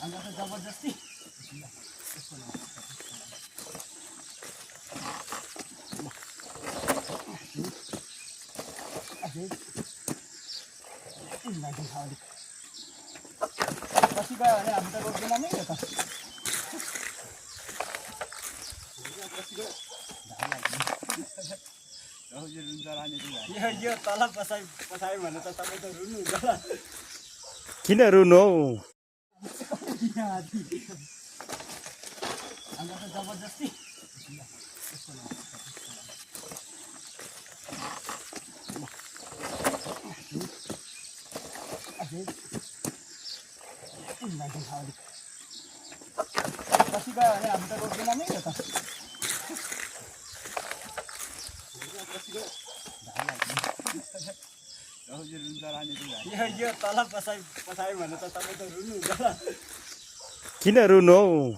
अन्त त जबरजस्ती पछि गयो भने हामी त रोक्दैन नै यो त यो तल पसायो भने त तपाईँ त रुनुहुन्छ होला किन रुनु हौ अन्त त जबरजस्ती पछि गयो भने हामी त रोक्दैन नै यो त यो तल पसायो भने त तपाईँ त रुनुहुन्छ होला किन रुनु हौ